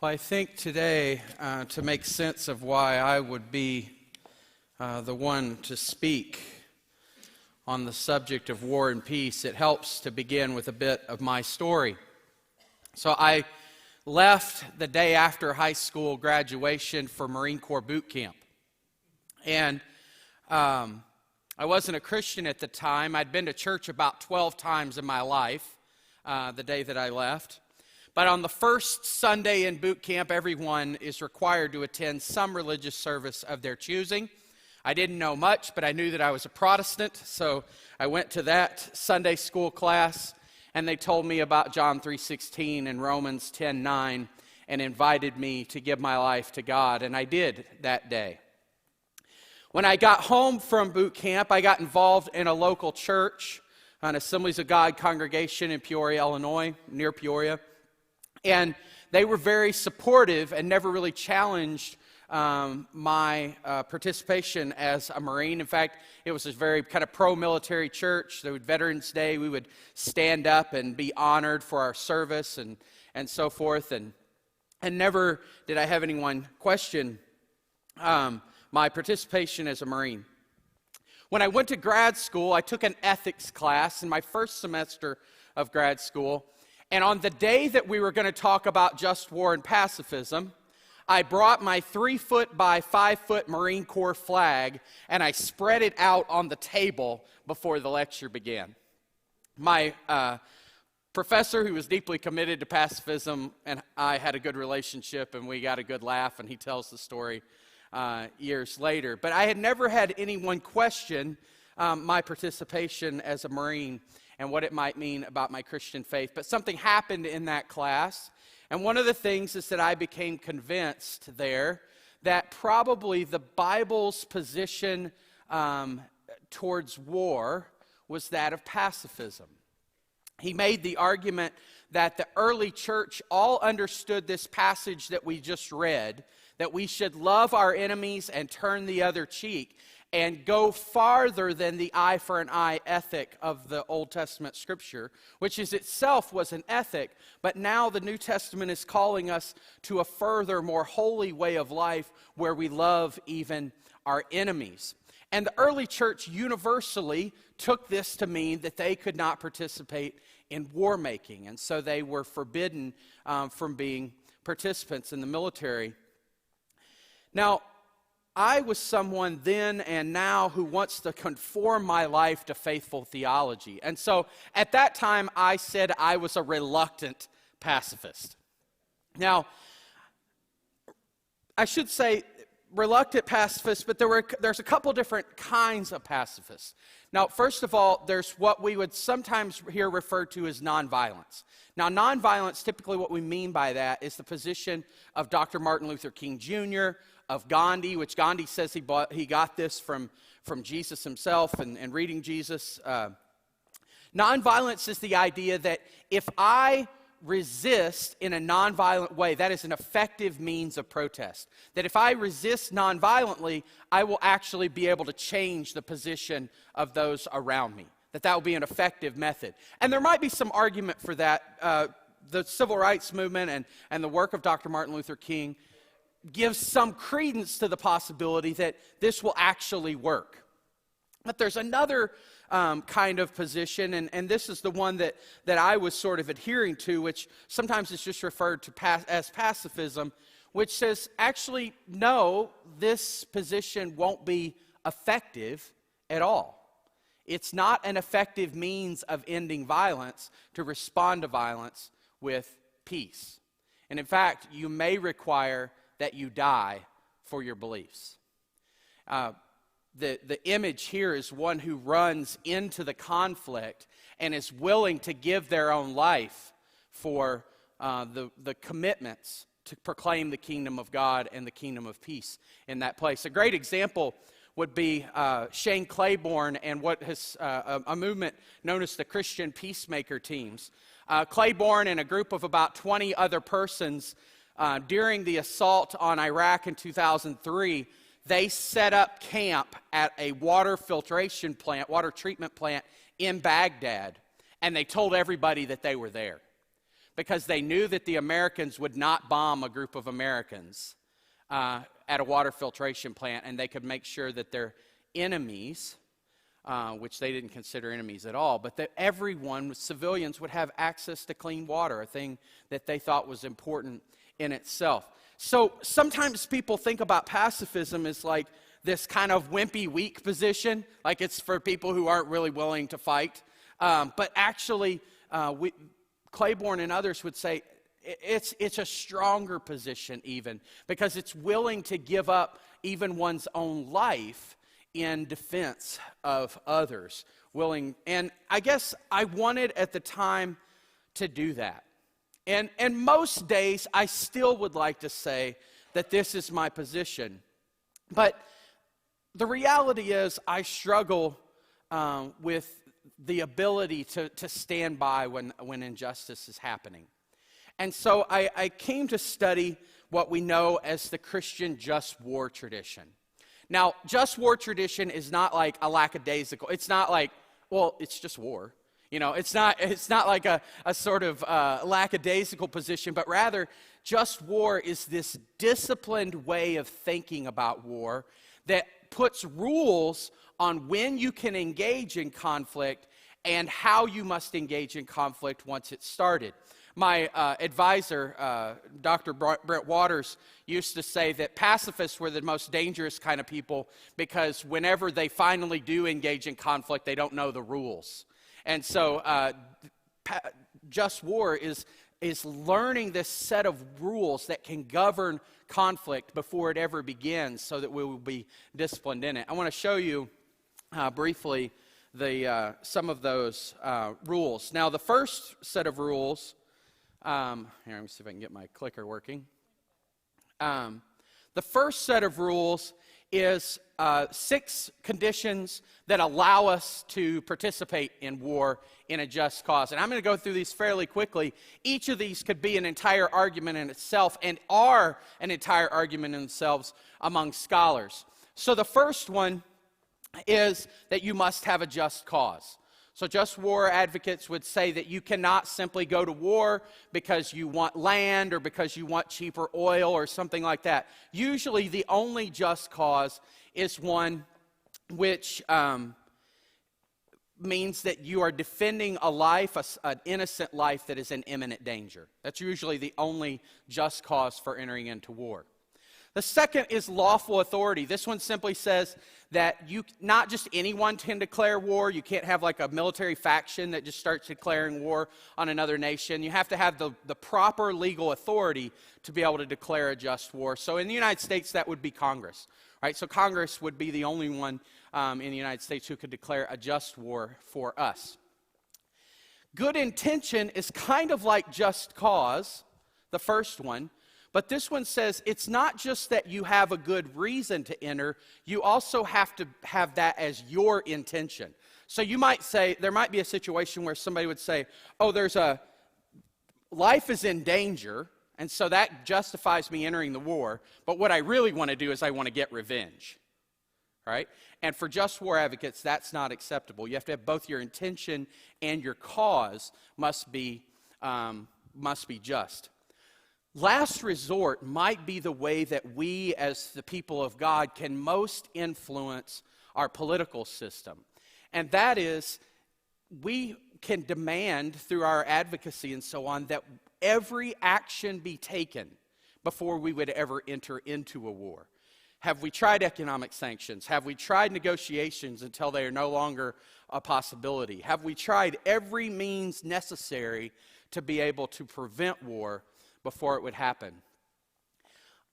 Well, I think today, to make sense of why I would be the one to speak on the subject of war and peace, it helps to begin with a bit of my story. So I left the day after high school graduation for Marine Corps boot camp. And I wasn't a Christian at the time. I'd been to church about 12 times in my life the day that I left. But on the first Sunday in boot camp, everyone is required to attend some religious service of their choosing. I didn't know much, but I knew that I was a Protestant, so I went to that Sunday school class, and they told me about John 3:16 and Romans 10:9, and invited me to give my life to God, and I did that day. When I got home from boot camp, I got involved in a local church, an Assemblies of God congregation in Peoria, Illinois, near Peoria. And they were very supportive and never really challenged my participation as a Marine. In fact, it was a very kind of pro-military church. There would Veterans Day, we would stand up and be honored for our service and so forth. And never did I have anyone question my participation as a Marine. When I went to grad school, I took an ethics class in my first semester of grad school. And on the day that we were going to talk about just war and pacifism, I brought my 3-foot by 5-foot Marine Corps flag, and I spread it out on the table before the lecture began. My professor, who was deeply committed to pacifism, and I had a good relationship, and we got a good laugh, and he tells the story years later. But I had never had anyone question my participation as a Marine and what it might mean about my Christian faith. But something happened in that class, and one of the things is that I became convinced there that probably the Bible's position towards war was that of pacifism. He made the argument that the early church all understood this passage that we just read, that we should love our enemies and turn the other cheek, and go farther than the eye for an eye ethic of the Old Testament scripture, which is itself was an ethic, but now the New Testament is calling us to a further, more holy way of life where we love even our enemies. And the early church universally took this to mean that they could not participate in war making, and so they were forbidden from being participants in the military. Now, I was someone then and now who wants to conform my life to faithful theology. And so at that time, I said I was a reluctant pacifist. Now, I should say reluctant pacifist, but there's a couple different kinds of pacifists. Now, first of all, there's what we would sometimes hear referred to as nonviolence. Now, nonviolence, typically what we mean by that is the position of Dr. Martin Luther King Jr., of Gandhi, which Gandhi says he got this from Jesus himself and reading Jesus. Nonviolence is the idea that if I resist in a nonviolent way, that is an effective means of protest. That if I resist nonviolently, I will actually be able to change the position of those around me. That will be an effective method. And there might be some argument for that. The civil rights movement and the work of Dr. Martin Luther King gives some credence to the possibility that this will actually work. But there's another kind of position, and this is the one that I was sort of adhering to, which sometimes is just referred to as pacifism, which says, actually, no, this position won't be effective at all. It's not an effective means of ending violence to respond to violence with peace. And in fact, you may require that you die for your beliefs. The image here is one who runs into the conflict and is willing to give their own life for the commitments to proclaim the kingdom of God and the kingdom of peace in that place. A great example would be Shane Claiborne and what has a movement known as the Christian Peacemaker Teams. Claiborne and a group of about 20 other persons during the assault on Iraq in 2003, they set up camp at a water treatment plant in Baghdad, and they told everybody that they were there. because they knew that the Americans would not bomb a group of Americans at a water filtration plant, and they could make sure that their enemies, which they didn't consider enemies at all, but that everyone, civilians, would have access to clean water, a thing that they thought was important in itself. So sometimes people think about pacifism as like this kind of wimpy, weak position, like it's for people who aren't really willing to fight. But actually, Claiborne and others would say it's a stronger position even, because it's willing to give up even one's own life in defense of others. And I guess I wanted at the time to do that. And most days, I still would like to say that this is my position. But the reality is I struggle with the ability to stand by when injustice is happening. And so I came to study what we know as the Christian just war tradition. Now, just war tradition is not like a lackadaisical. It's not like, well, it's just war. You know, it's not like a sort of lackadaisical position, but rather just war is this disciplined way of thinking about war that puts rules on when you can engage in conflict and how you must engage in conflict once it's started. My advisor, Dr. Brent Waters, used to say that pacifists were the most dangerous kind of people because whenever they finally do engage in conflict, they don't know the rules. And so just war is learning this set of rules that can govern conflict before it ever begins so that we will be disciplined in it. I want to show you briefly some of those rules. Now, the first set of rules, here, let me see if I can get my clicker working. The first set of rules is 6 conditions that allow us to participate in war in a just cause. And I'm going to go through these fairly quickly. Each of these could be an entire argument in itself and are an entire argument in themselves among scholars. So the first one is that you must have a just cause. So just war advocates would say that you cannot simply go to war because you want land or because you want cheaper oil or something like that. Usually the only just cause is one which means that you are defending a life, an innocent life that is in imminent danger. That's usually the only just cause for entering into war. The second is lawful authority. This one simply says that not just anyone can declare war. You can't have like a military faction that just starts declaring war on another nation. You have to have the proper legal authority to be able to declare a just war. So in the United States, that would be Congress, right? So Congress would be the only one in the United States who could declare a just war for us. Good intention is kind of like just cause, the first one. But this one says it's not just that you have a good reason to enter, you also have to have that as your intention. So you might say, there might be a situation where somebody would say, oh, life is in danger, and so that justifies me entering the war, but what I really want to do is I want to get revenge, right? And for just war advocates, that's not acceptable. You have to have both your intention and your cause must be just. Last resort might be the way that we as the people of God can most influence our political system. And that is, we can demand through our advocacy and so on that every action be taken before we would ever enter into a war. Have we tried economic sanctions? Have we tried negotiations until they are no longer a possibility? Have we tried every means necessary to be able to prevent war before it would happen?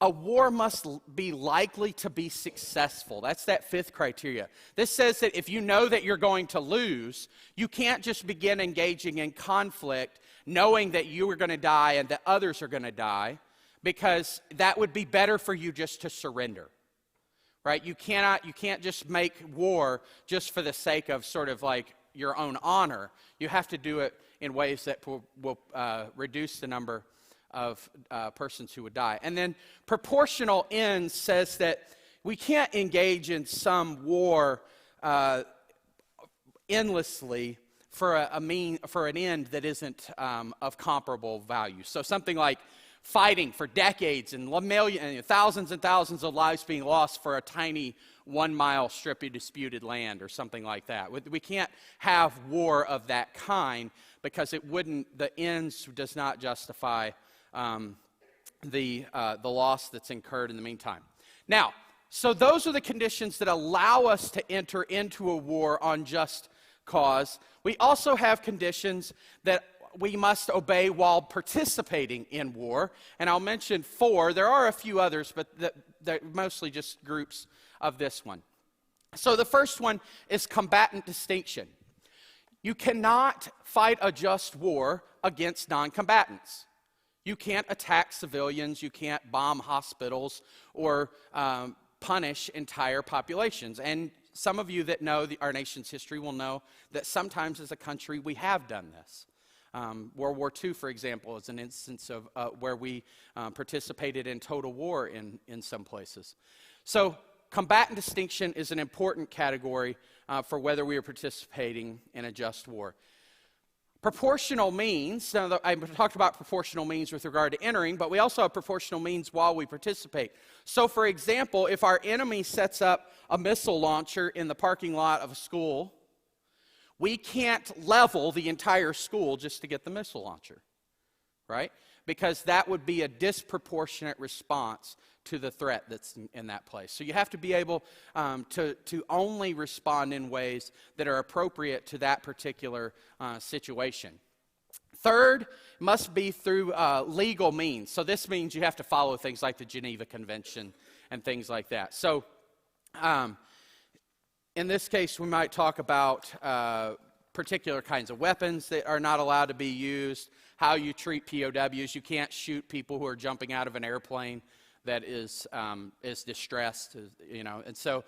A war must be likely to be successful. That's that 5th criteria. This says that if you know that you're going to lose, you can't just begin engaging in conflict knowing that you are going to die and that others are going to die, because that would be better for you just to surrender. Right? You can't just make war just for the sake of sort of like your own honor. You have to do it in ways that will reduce the number of persons who would die. And then proportional ends says that we can't engage in some war endlessly for an end that isn't of comparable value. So something like fighting for decades and thousands and thousands of lives being lost for a tiny 1 mile strip of disputed land or something like that. We can't have war of that kind because the ends does not justify the loss that's incurred in the meantime. Now, so those are the conditions that allow us to enter into a war on just cause. We also have conditions that we must obey while participating in war, and I'll mention 4. There are a few others, but they're mostly just groups of this one. So the first one is combatant distinction. You cannot fight a just war against non-combatants. You can't attack civilians, you can't bomb hospitals, or punish entire populations. And some of you that know our nation's history will know that sometimes as a country we have done this. World War II, for example, is an instance of where we participated in total war in some places. So combatant distinction is an important category for whether we are participating in a just war. Proportional means, now I talked about proportional means with regard to entering, but we also have proportional means while we participate. So for example, if our enemy sets up a missile launcher in the parking lot of a school, we can't level the entire school just to get the missile launcher, right? Because that would be a disproportionate response to the threat that's in that place. So you have to be able to only respond in ways that are appropriate to that particular situation. Third, must be through legal means. So this means you have to follow things like the Geneva Convention and things like that. So in this case, we might talk about particular kinds of weapons that are not allowed to be used, how you treat POWs. You can't shoot people who are jumping out of an airplane that is distressed, and so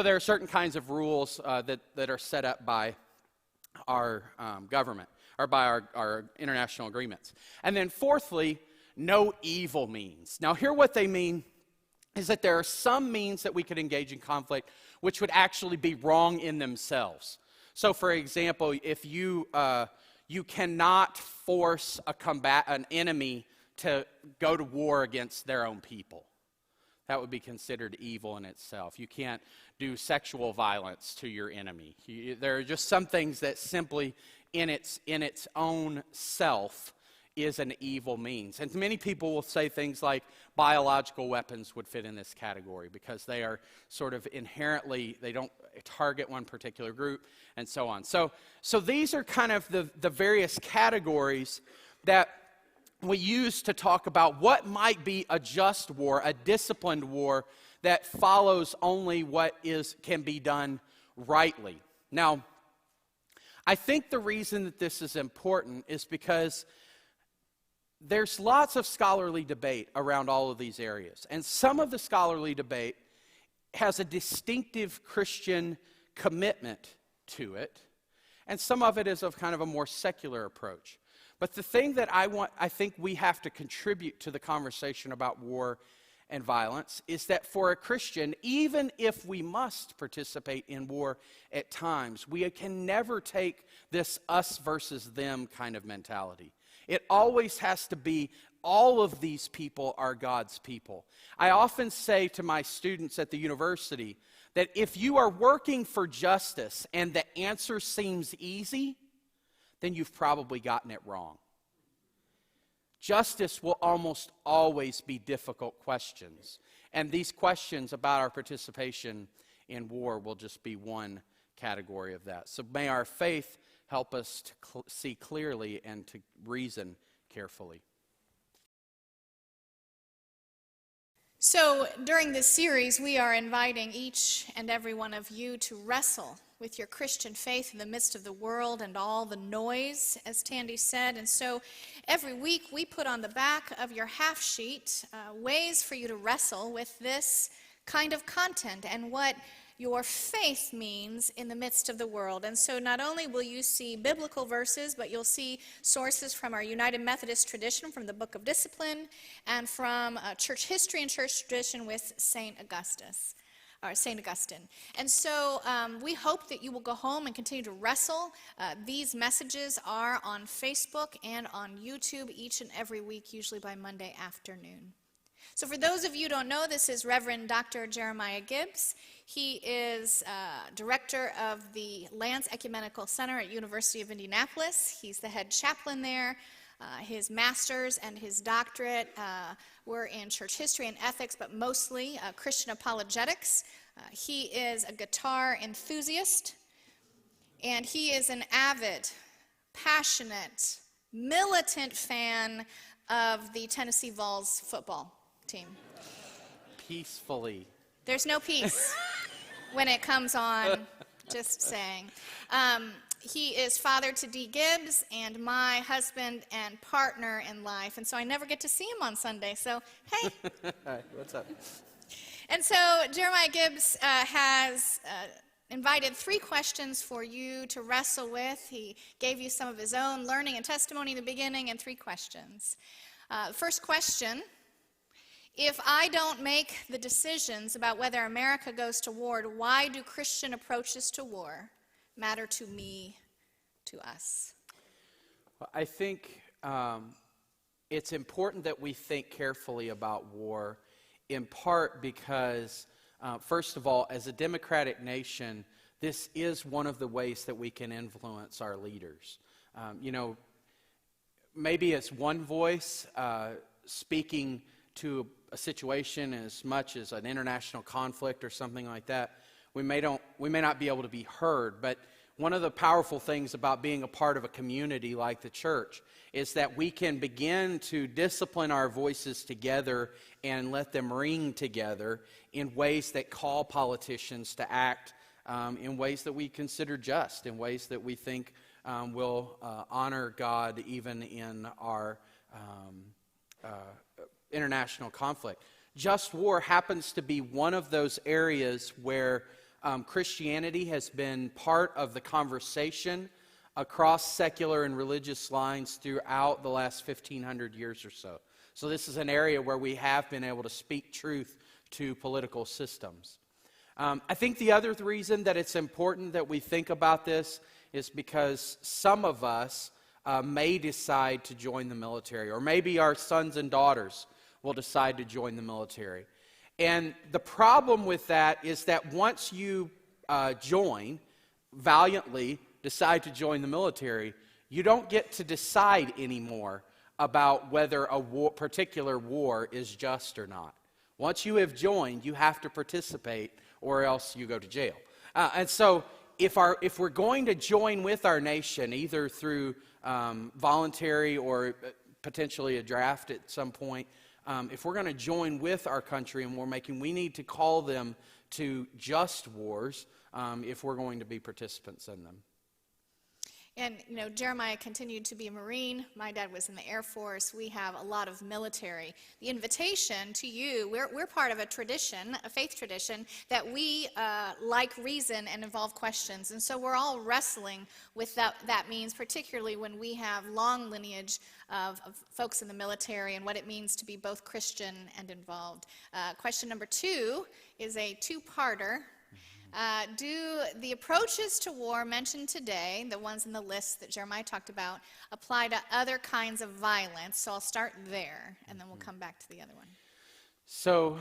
there are certain kinds of rules that are set up by our government or by our international agreements. And then fourthly, no evil means. Now here what they mean is that there are some means that we could engage in conflict which would actually be wrong in themselves. So for example, if you cannot force an enemy to go to war against their own people. That would be considered evil in itself. You can't do sexual violence to your enemy. There are just some things that simply in its own self is an evil means. And many people will say things like biological weapons would fit in this category because they are sort of inherently, they don't target one particular group and so on. So these are kind of the various categories that we use to talk about what might be a just war, a disciplined war that follows only what can be done rightly. Now, I think the reason that this is important is because there's lots of scholarly debate around all of these areas. And some of the scholarly debate has a distinctive Christian commitment to it, and some of it is of kind of a more secular approach. But the thing that I think we have to contribute to the conversation about war and violence is that for a Christian, even if we must participate in war at times, we can never take this us versus them kind of mentality. It always has to be all of these people are God's people. I often say to my students at the university that if you are working for justice and the answer seems easy, then you've probably gotten it wrong. Justice will almost always be difficult questions. And these questions about our participation in war will just be one category of that. So may our faith help us to see clearly and to reason carefully. So during this series, we are inviting each and every one of you to wrestle with your Christian faith in the midst of the world and all the noise, as Tandy said. And so every week we put on the back of your half sheet ways for you to wrestle with this kind of content and what your faith means in the midst of the world. And so not only will you see biblical verses, but you'll see sources from our United Methodist tradition, from the Book of Discipline, and from church history and church tradition with St. Augustus. or St. Augustine. And so we hope that you will go home and continue to wrestle. These messages are on Facebook and on YouTube each and every week, usually by Monday afternoon. So for those of you who don't know, this is Reverend Dr. Jeremiah Gibbs. He is director of the Lance Ecumenical Center at University of Indianapolis. He's the head chaplain there. His master's and his doctorate were in church history and ethics, but mostly Christian apologetics. He is a guitar enthusiast, and he is an avid, passionate, militant fan of the Tennessee Vols football team. Peacefully. There's no peace when it comes on, just saying. He is father to Dee Gibbs and my husband and partner in life, and so I never get to see him on Sunday, so hey. Hi, what's up? And so Jeremiah Gibbs has invited 3 questions for you to wrestle with. He gave you some of his own learning and testimony in the beginning, and 3 questions. First question: if I don't make the decisions about whether America goes to war, why do Christian approaches to war matter to me, to us? Well, I think it's important that we think carefully about war, in part because, first of all, as a democratic nation, this is one of the ways that we can influence our leaders. Maybe it's one voice speaking to a situation as much as an international conflict or something like that. We may not be able to be heard, but one of the powerful things about being a part of a community like the church is that we can begin to discipline our voices together and let them ring together in ways that call politicians to act in ways that we consider just, in ways that we think will honor God even in our international conflict. Just war happens to be one of those areas where Christianity has been part of the conversation across secular and religious lines throughout the last 1,500 years or so. So this is an area where we have been able to speak truth to political systems. I think the other reason that it's important that we think about this is because some of us may decide to join the military, or maybe our sons and daughters will decide to join the military. And the problem with that is that once you valiantly decide to join the military, you don't get to decide anymore about whether a particular war is just or not. Once you have joined, you have to participate, or else you go to jail. And so if we're going to join with our nation, either through voluntary or potentially a draft at some point, if we're going to join with our country in war making, we need to call them to just wars if we're going to be participants in them. And, Jeremiah continued to be a Marine. My dad was in the Air Force. We have a lot of military. The invitation to you, we're part of a tradition, a faith tradition, that we like reason and involve questions. And so we're all wrestling with that means, particularly when we have long lineage of folks in the military and what it means to be both Christian and involved. Question number 2 is a 2-parter. Do the approaches to war mentioned today, the ones in the list that Jeremiah talked about, apply to other kinds of violence? So I'll start there, and then we'll come back to the other one. So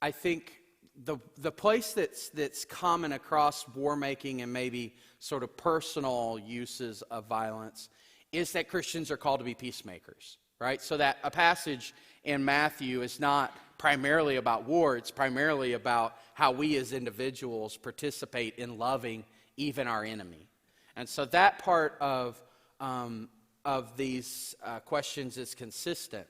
I think the place that's common across war making and maybe sort of personal uses of violence is that Christians are called to be peacemakers, right? So that a passage in Matthew is not primarily about war, it's primarily about how we as individuals participate in loving even our enemy. And so that part of these questions is consistent.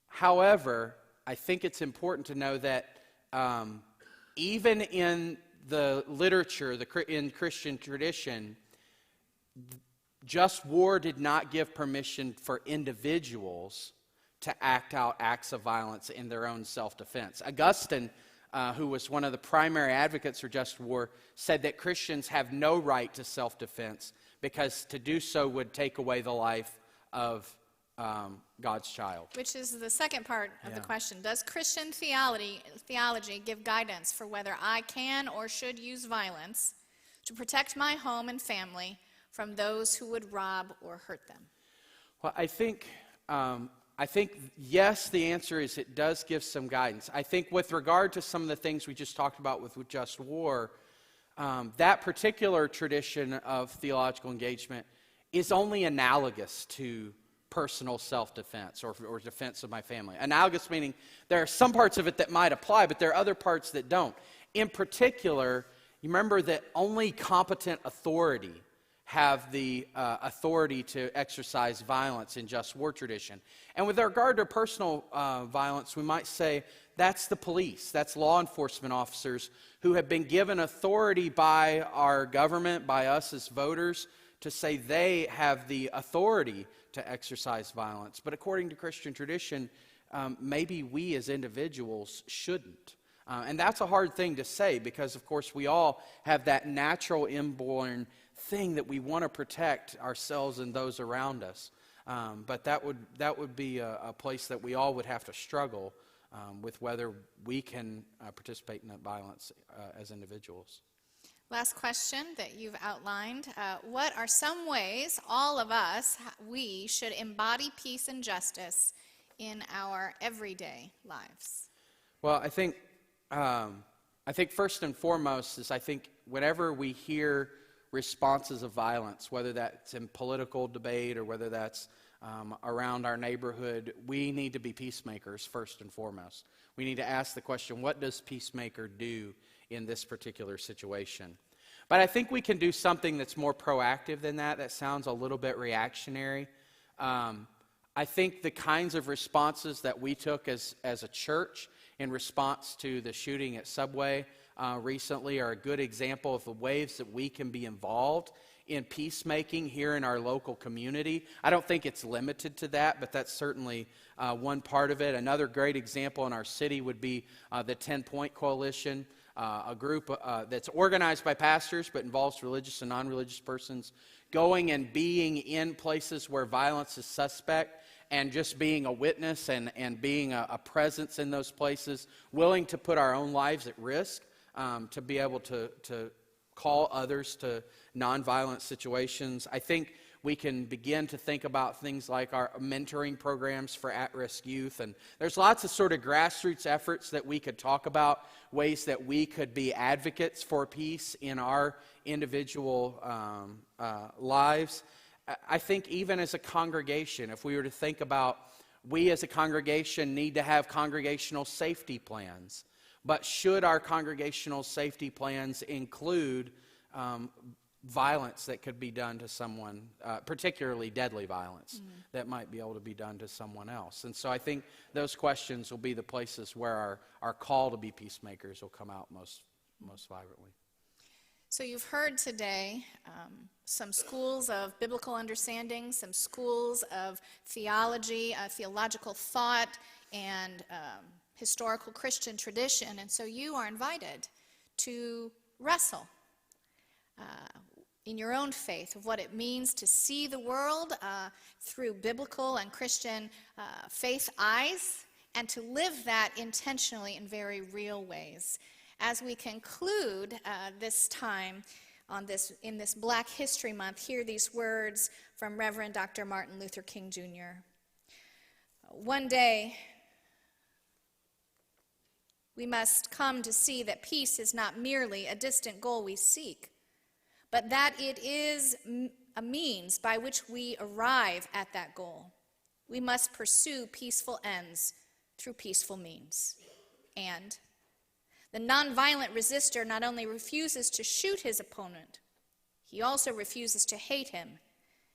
However, I think it's important to know that even in the literature, in Christian tradition, just war did not give permission for individuals to act out acts of violence in their own self-defense. Augustine, who was one of the primary advocates for just war, said that Christians have no right to self-defense because to do so would take away the life of God's child. Which is the second part of the question. Does Christian theology give guidance for whether I can or should use violence to protect my home and family from those who would rob or hurt them? Well, I think yes, the answer is it does give some guidance. I think with regard to some of the things we just talked about with just war, that particular tradition of theological engagement is only analogous to personal self-defense or defense of my family. Analogous meaning there are some parts of it that might apply, but there are other parts that don't. In particular, you remember that only competent authority have the authority to exercise violence in just war tradition. And with regard to personal violence, we might say that's the police, that's law enforcement officers who have been given authority by our government, by us as voters, to say they have the authority to exercise violence. But according to Christian tradition, maybe we as individuals shouldn't. And that's a hard thing to say because, of course, we all have that natural inborn thing that we want to protect ourselves and those around us. But that would be a place that we all would have to struggle with whether we can participate in that violence as individuals. Last question that you've outlined. What are some ways all of us, we should embody peace and justice in our everyday lives? Well, I think first and foremost is I think whenever we hear responses of violence, whether that's in political debate or whether that's around our neighborhood, we need to be peacemakers first and foremost. We need to ask the question, what does peacemaker do in this particular situation? But I think we can do something that's more proactive than that. That sounds a little bit reactionary. I think the kinds of responses that we took as a church in response to the shooting at Subway recently are a good example of the ways that we can be involved in peacemaking here in our local community. I don't think it's limited to that, but that's certainly one part of it. Another great example in our city would be the 10-Point Coalition, a group that's organized by pastors but involves religious and non-religious persons, going and being in places where violence is suspect and just being a witness and being a presence in those places, willing to put our own lives at risk to be able to call others to nonviolent situations. I think we can begin to think about things like our mentoring programs for at-risk youth. And there's lots of sort of grassroots efforts that we could talk about, ways that we could be advocates for peace in our individual lives. I think even as a congregation, if we were to think about, we as a congregation need to have congregational safety plans. But should our congregational safety plans include violence that could be done to someone, particularly deadly violence that might be able to be done to someone else? And so I think those questions will be the places where our call to be peacemakers will come out most vibrantly. So you've heard today some schools of biblical understanding, some schools of theology, theological thought, and historical Christian tradition. And so you are invited to wrestle in your own faith of what it means to see the world through biblical and Christian faith eyes and to live that intentionally in very real ways. As we conclude this time in this Black History Month, hear these words from Reverend Dr. Martin Luther King Jr. One day, we must come to see that peace is not merely a distant goal we seek, but that it is a means by which we arrive at that goal. We must pursue peaceful ends through peaceful means. And the nonviolent resistor not only refuses to shoot his opponent, he also refuses to hate him.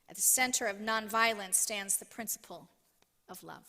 At the center of nonviolence stands the principle of love.